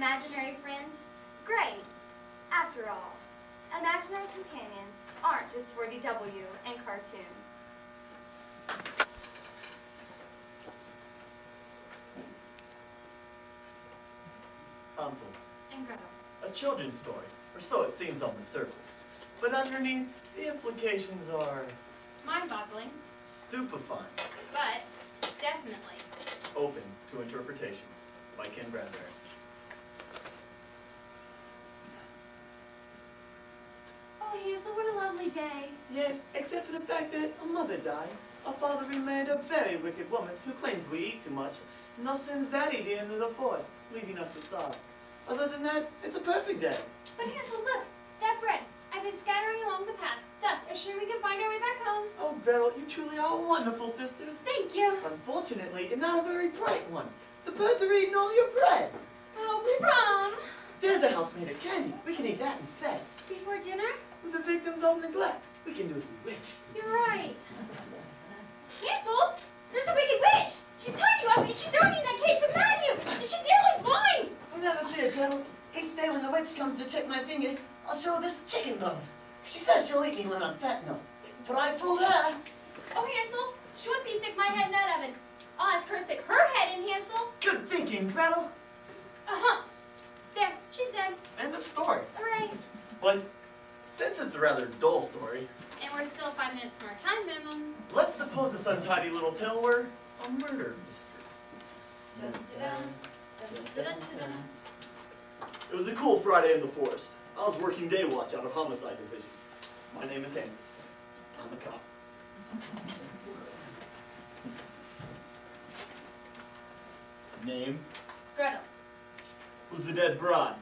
imaginary friend? Great. After all, imaginary companions aren't just for DW and cartoons. Hansel. And Gretel. A children's story, or so it seems on the surface. But underneath, the implications are Mind-boggling, stupefying, but definitely. open to interpretation. By Ken Bradbury. Oh, Hansel, what a lovely day. Yes, except for the fact that a mother died. Our father remained a very wicked woman who claims we eat too much, and thus sends Daddy dear into the forest, leaving us to starve. Other than that, it's a perfect day. But Hansel, look, that bread. I've been scattering along the path. Thus, assured we can find our way back home. Oh, Gretel, you truly are a wonderful sister. Thank you. Unfortunately, you're not a very bright one. The birds are eating all your bread. Oh, Crumb. There's a house made of candy. We can eat that instead. Before dinner? With the victims of neglect, we can do as we wish. You're right. Hansel, there's a wicked witch. She's tied you up and she's throwing you in that cage to mad you. And she's nearly blind. Oh, never fear, Gretel. Each day when the witch comes to check my finger, I'll show her this chicken bone. She says she'll eat me when I'm fat enough. But I fooled her. Oh, Hansel, she wants me to stick my head in that oven. I'll ask her to stick her head in, Hansel. Good thinking, Gretel. Uh-huh. There, she's dead. End of story. Hooray. But since it's a rather dull story, And we're still 5 minutes from our time minimum. let's suppose this untidy little tale were a murder mystery. Dun-dun-dun. Dun-dun-dun-dun. It was a cool Friday in the forest. I was working day watch out of Homicide Division. My name is Hansel. I'm a cop. Name? Gretel. Who's the dead bride?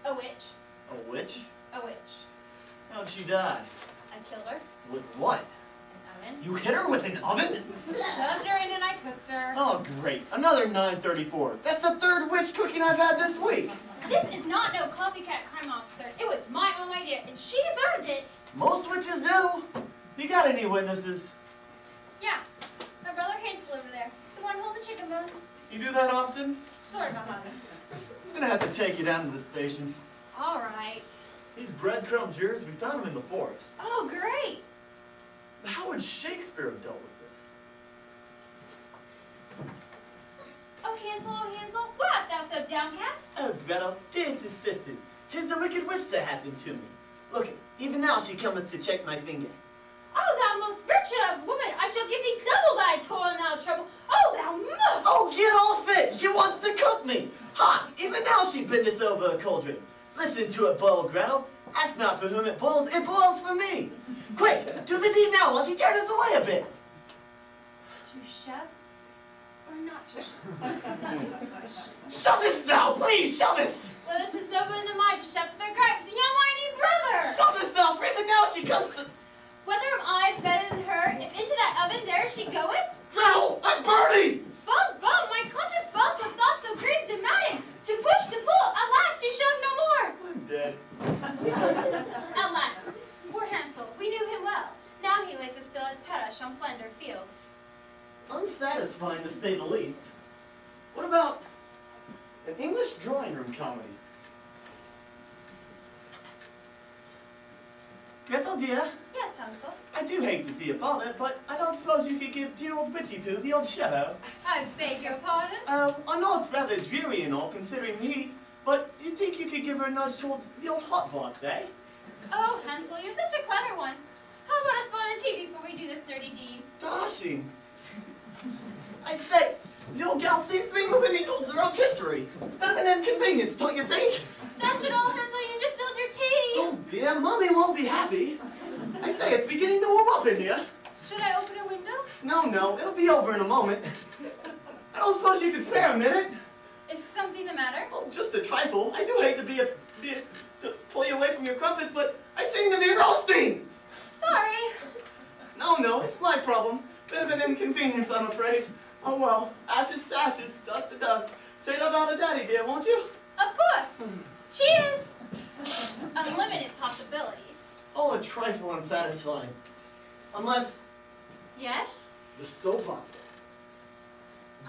A witch. A witch? A witch. How'd she die? I killed her. With what? An oven. You hit her with an oven? Shoved her in and I cooked her. Oh, great. Another 934. That's the third witch cooking I've had this week. This is not no copycat crime officer. It was my own idea, and she deserved it. Most witches do. You got any witnesses? Yeah, my brother Hansel over there, the one holding the chicken bone. You do that often? Sort of, honey. I'm gonna have to take you down to the station. All right. These breadcrumbs yours, we found them in the forest. Oh, great. How would Shakespeare have dealt with this? Oh, Hansel, why art thou so downcast? Oh, Gretel, dearest sisters, 'tis the wicked witch that happened to me. Look, even now she cometh to check my finger. Oh, thou most wretched of woman, I shall give thee double thy toil and thy trouble. Oh, thou must. Oh, get off it! She wants to cook me! Ha! Even now she bendeth over a cauldron. Listen to it boil, Gretel. Ask not for whom it boils for me. Quick, do the deed now while she turneth away a bit. To shove or not to shove? Shove us now, please, shove us! Well, it's just open the mind to shove for their gripes, young whiny brother. Shove us now, for even now she comes to... Whether am I better than her, if into that oven there she goeth? Gretel, I'm burning! Bum, my conscience bums with thoughts so grieved and maddened. To push, to pull, at last to shove no more. I'm dead. At last, poor Hansel, we knew him well. Now he lays still as perish on Flander fields. Unsatisfying, to say the least. What about an English drawing room comedy? Gretel, dear, Yes, Hansel. I do hate to be a bother, but I don't suppose you could give dear old Witchy Poo the old shadow. I beg your pardon? I know it's rather dreary and all, considering the heat, but do you think you could give her a nudge towards the old hot box, eh? Oh, Hansel, you're such a clever one. How about us go on the tea before we do this dirty deed? Dashing. I say, the old gal seems to be moving me towards her rotisserie. Bit of an inconvenience, don't you think? Dash it all, Hansel, you just spilled your tea. Oh dear, Mommy won't be happy. I say, it's beginning to warm up in here. Should I open a window? No, it'll be over in a moment. I don't suppose you could spare a minute? Is something the matter? Oh, just a trifle. I do hate to pull you away from your crumpets, but I seem to be roasting. Sorry. No, it's my problem. Bit of an inconvenience, I'm afraid. Oh well, ashes to ashes, dust to dust. Say it about a daddy, dear, won't you? Of course. Cheers. Unlimited possibilities. Oh, a trifle unsatisfying. Unless Yes? the soap opera.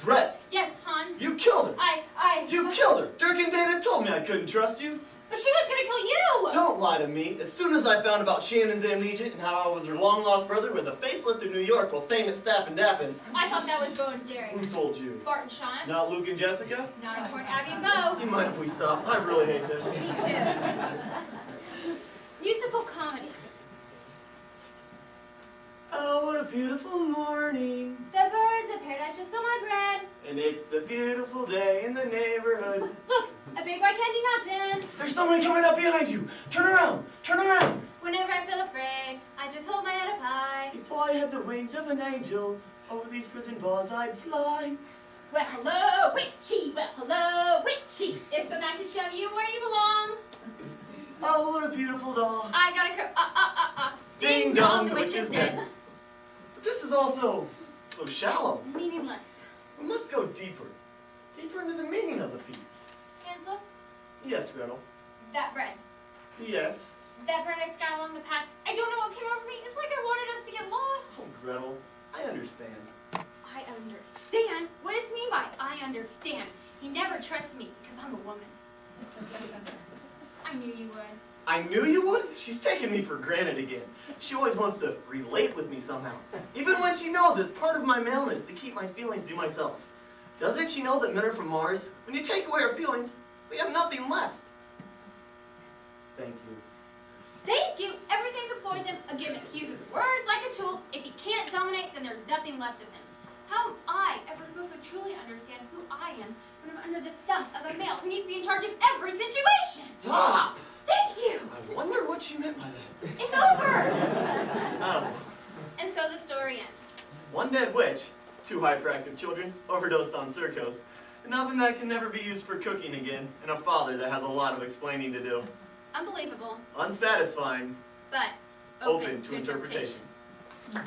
Gret, Yes, Hans. Hans. You killed her. You killed her. Dirk and Dana told me I couldn't trust you. But she was gonna kill you! Don't lie to me. As soon as I found about Shannon's amnesia and how I was her long-lost brother with a facelift in New York while staying at Staff and Dappin's. I thought that was Bo and Derek. Who told you? Bart and Sean. Not Luke and Jessica? Not important. Abby and Bo. You mind if we stop? I really hate this. Me too. Musical comedy. Oh, what a beautiful morning. The birds of paradise just stole my bread. And it's a beautiful day in the neighborhood. Look, a big white candy mountain. There's someone coming up behind you. Turn around. Turn around. Whenever I feel afraid, I just hold my head up high. If I had the wings of an angel, over these prison bars I'd fly. Well, hello, witchy. Well, hello, witchy. It's so nice to show you where you belong. Oh, what a beautiful dawn. I got a Ding dong, the witch is dead. But this is also so shallow. Meaningless. We must go deeper. Deeper into the meaning of the piece. Hansel, Yes, Gretel. that bread. Yes. That bread I sky along the path. I don't know what came over me. It's like I wanted us to get lost. Oh, Gretel, I understand. I understand? What does it mean by I understand? He never trusts me because I'm a woman. I knew you would. I knew you would? She's taking me for granted again. She always wants to relate with me somehow. Even when she knows it's part of my maleness to keep my feelings to myself. Doesn't she know that men are from Mars? When you take away our feelings, we have nothing left. Thank you. Thank you. Everything's a ploy, then a gimmick. He uses words like a tool. If he can't dominate, then there's nothing left of him. How am I ever supposed to truly understand who I am when I'm under the thumb of a male who needs to be in charge of every situation? Stop! Thank you. I wonder what she meant by that. It's over. Oh. And so the story ends. One dead witch, 2 hyperactive children, overdosed on Circos, an oven that can never be used for cooking again, and a father that has a lot of explaining to do. Unbelievable, Unsatisfying, but open to interpretation. A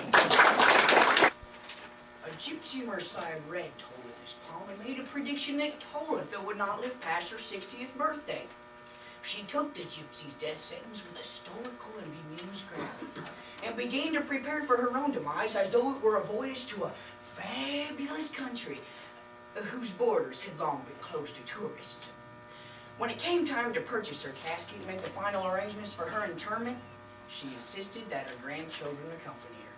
gypsy Merciah read Tolitha's poem and made a prediction that Tolitha would not live past her 60th birthday. She took the gypsy's death sentence with a stoical and bemused gravity, and began to prepare for her own demise as though it were a voyage to a fabulous country whose borders had long been closed to tourists. When it came time to purchase her casket and make the final arrangements for her interment, she insisted that her grandchildren accompany her.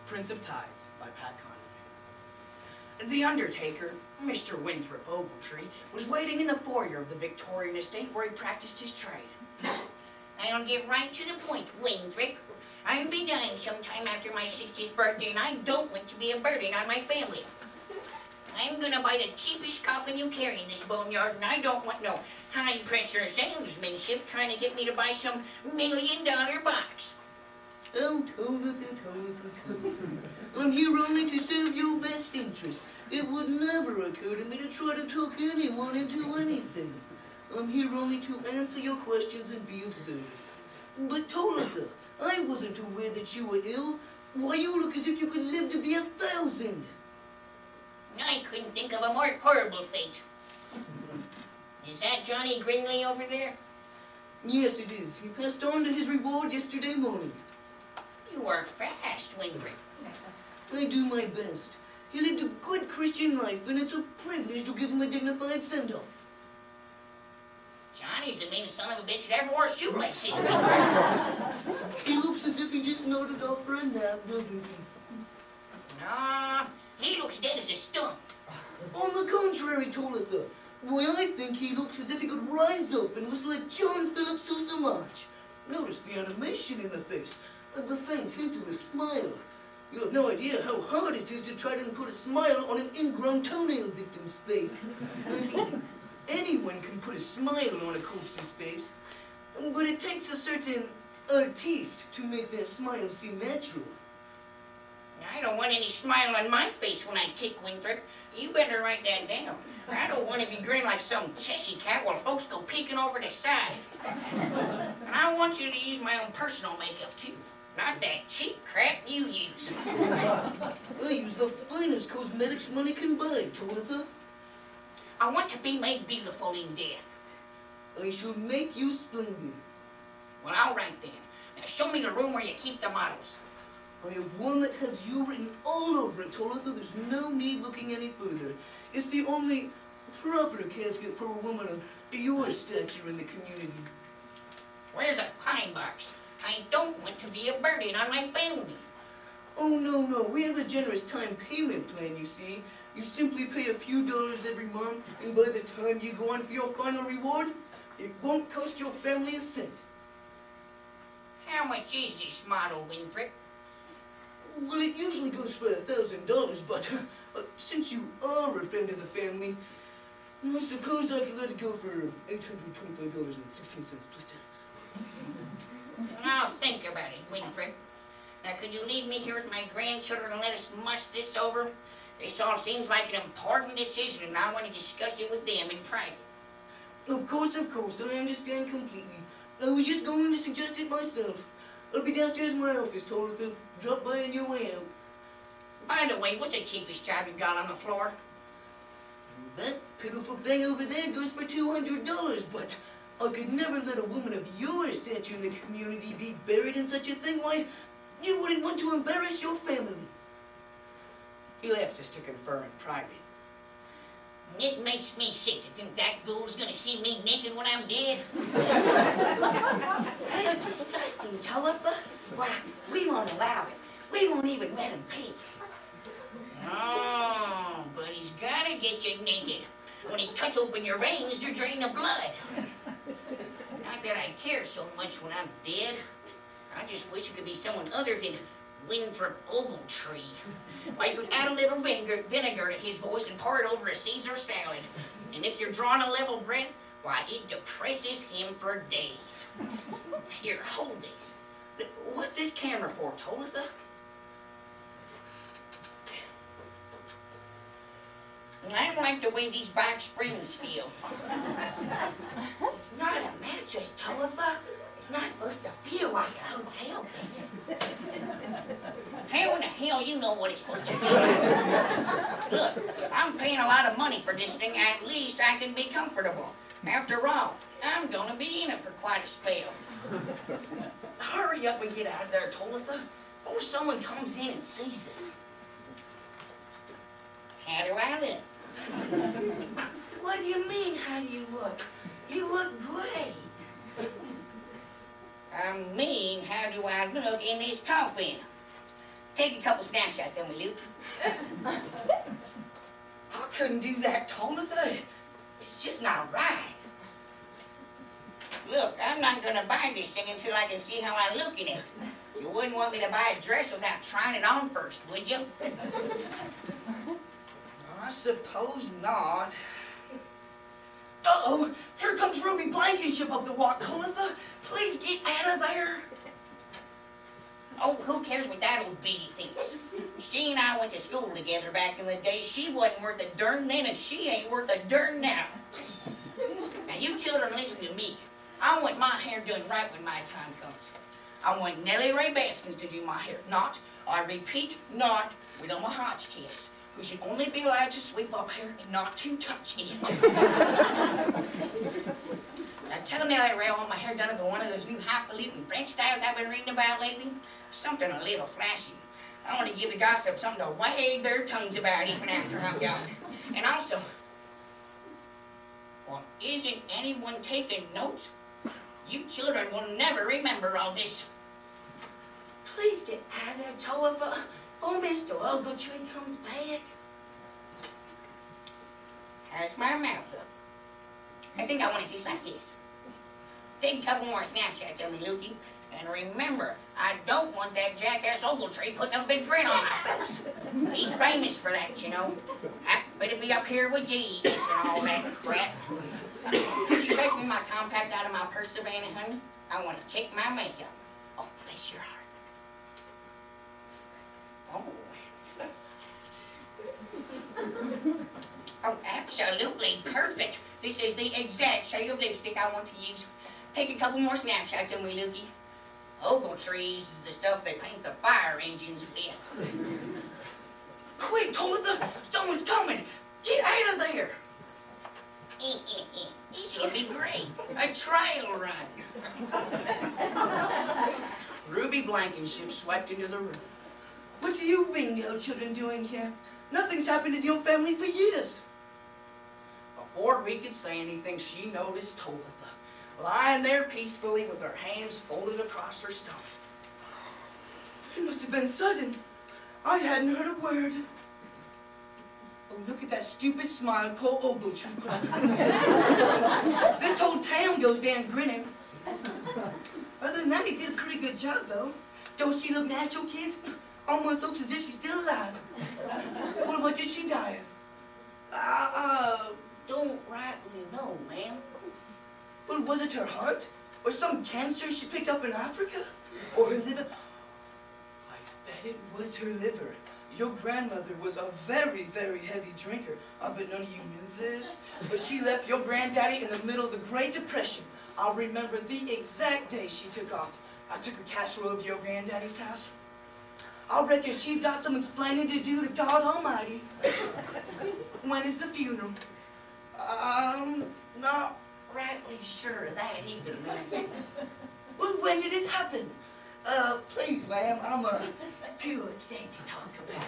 Prince of Tides by Pat Conway. The undertaker, Mr. Winthrop Ogletree, was waiting in the foyer of the Victorian estate where he practiced his trade. I'll get right to the point, Winthrop. I'll be dying sometime after my 60th birthday, and I don't want to be a burden on my family. I'm gonna buy the cheapest coffin you carry in this boneyard, and I don't want no high-pressure salesmanship trying to get me to buy some $1 million box. Oh, Tolitha. I'm here only to serve your best interest. It would never occur to me to try to talk anyone into anything. I'm here only to answer your questions and be of service. But Tolitha, I wasn't aware that you were ill. Why, you look as if you could live to be 1,000. I couldn't think of a more horrible fate. Is that Johnny Gringley over there? Yes, it is. He passed on to his reward yesterday morning. You are fast, Winthrop. I do my best. He lived a good Christian life, and it's a privilege to give him a dignified send-off. Johnny's the meanest son of a bitch that ever wore shoelaces, Winthrop. He looks as if he just nodded off for a nap, doesn't he? Nah, he looks dead as a stump. On the contrary, Tolitha. Why, I think he looks as if he could rise up and whistle like John Philip Sousa March. Notice the animation in the face, and the faint hint of a smile. You have no idea how hard it is to try to put a smile on an ingrown toenail victim's face. I mean, anyone can put a smile on a corpse's face, but it takes a certain artiste to make their smile seem natural. I don't want any smile on my face when I kick, Winthrop. You better write that down. I don't want to be grinning like some chessy cat while folks go peeking over the side. And I want you to use my own personal makeup, too. Not that cheap crap you use. I use the finest cosmetics money can buy, Tolitha. I want to be made beautiful in death. I shall make you splendid. Well, all right then. Now show me the room where you keep the models. I have one that has you written all over it, Tolitha. There's no need looking any further. It's the only proper casket for a woman of your stature in the community. Where's a pine box? I don't want to be a burden on my family. Oh, no. We have a generous time payment plan, you see. You simply pay a few dollars every month, and by the time you go on for your final reward, it won't cost your family a cent. How much is this model, Winthrop? Well, it usually goes for $1,000, but since you are a friend of the family, I suppose I could let it go for $825.16 plus tax. I'll think about it, Winfred. Now, could you leave me here with my grandchildren and let us mush this over? This all seems like an important decision, and I want to discuss it with them in private. Of course, I understand completely. I was just going to suggest it myself. I'll be downstairs in my office, Tolitha. Drop by on your way out. By the way, what's the cheapest job you've got on the floor? That pitiful thing over there goes for $200, but I could never let a woman of your stature in the community be buried in such a thing. Why, you wouldn't want to embarrass your family. He left us to confer in private. It makes me sick to think that ghoul's gonna see me naked when I'm dead. How disgusting, Tolitha. Why, we won't allow it. We won't even let him peek. Oh, but he's gotta get you naked. When he cuts open your veins to drain the blood. Not that I care so much when I'm dead. I just wish it could be someone other than Winthrop Ogletree. I could add a little vinegar to his voice and pour it over a Caesar salad. And if you're drawing a level bread, why, it depresses him for days. Here, hold this. What's this camera for, Tolitha? I don't like the way these box springs feel. It's not a mattress, Tolitha. It's not supposed to feel like a hotel bed. How in the hell you know what it's supposed to feel like? Look, I'm paying a lot of money for this thing. At least I can be comfortable. After all, I'm gonna be in it for quite a spell. Hurry up and get out of there, Tolitha, before someone comes in and sees us. How do I look? What do you mean, how do you look? You look great. I mean, how do I look in this coffin? Take a couple snapshots of me, Luke. I couldn't do that, Tolitha. It's just not right. Look, I'm not gonna buy this thing until I can see how I look in it. You wouldn't want me to buy a dress without trying it on first, would you? I suppose not. Uh-oh, here comes Ruby Blankenship up the walk, Tolitha. Please get out of there. Oh, who cares what that old beady thinks? She and I went to school together back in the day. She wasn't worth a darn then, and she ain't worth a darn now. Now, you children, listen to me. I want my hair done right when my time comes. I want Nellie Ray Baskins to do my hair. Not, I repeat, not Wilma Hotchkiss, who should only be allowed to sweep up hair and not to touch it. Now tell Nellie Ray I want my hair done up in one of those new highfalutin French styles I've been reading about lately. Something a little flashy. I want to give the gossip something to wag their tongues about even after I'm gone. And also, well, isn't anyone taking notes? You children will never remember all this. Please get out of there, Tolitha, before Mr. Ogletree comes back. How's my mouth up? I think I want it just like this. Take a couple more snapshots of me, Lukey. And remember, I don't want that jackass Ogletree putting a big grin on my face. He's famous for that, you know. I better be up here with Jesus and all that crap. Could you fetch me my compact out of my purse, Savannah, honey? I want to check my makeup. Oh, bless your heart. Oh. Oh, absolutely perfect. This is the exact shade of lipstick I want to use. Take a couple more snapshots of me, Lukey. Ogletrees is the stuff they paint the fire engines with. Quick, Tolitha, someone's coming. Get out of there. This will be great. A trial run. Ruby Blankenship swept into the room. What are you Ringdale children doing here? Nothing's happened in your family for years. Before we could say anything, she noticed Talitha, lying there peacefully with her hands folded across her stomach. It must have been sudden. I hadn't heard a word. Oh, look at that stupid smile, poor oboe trooper. This whole town goes down grinning. Other than that, he did a pretty good job, though. Don't she look natural, kids? Almost looks as if she's still alive. Well, what did she die of? Don't rightly know, ma'am. Well, was it her heart? Or some cancer she picked up in Africa? Or her liver? I bet it was her liver. Your grandmother was a very, very heavy drinker. I bet none of you knew this. But she left your granddaddy in the middle of the Great Depression. I'll remember the exact day she took off. I took a casserole over to your granddaddy's house. I reckon she's got some explaining to do to God Almighty. When is the funeral? Not rightly sure of that either, ma'am. Well, when did it happen? Please, ma'am, I'm too upset to talk about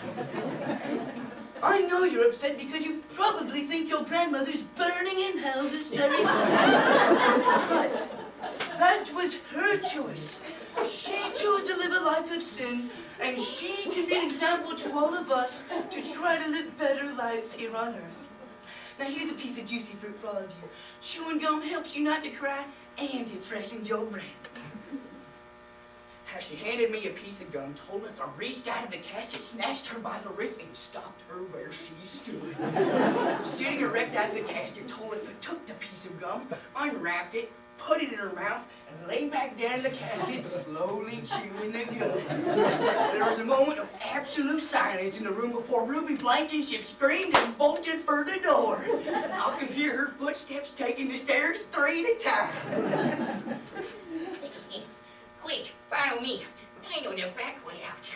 it. I know you're upset because you probably think your grandmother's burning in hell this very second. But that was her choice. She chose to live a life of sin, and she can be an example to all of us to try to live better lives here on earth. Now here's a piece of juicy fruit for all of you. Chewing gum helps you not to cry, and it freshens your breath. As she handed me a piece of gum, Talitha reached out of the casket, snatched her by the wrist, and stopped her where she stood. Sitting erect out of the casket, Talitha took the piece of gum, unwrapped it, put it in her mouth, and lay back down in the casket, slowly chewing the gum. There was a moment of absolute silence in the room before Ruby Blankenship screamed and bolted for the door. I could hear her footsteps taking the stairs 3 at a time. Quick, follow me. I know the back way out.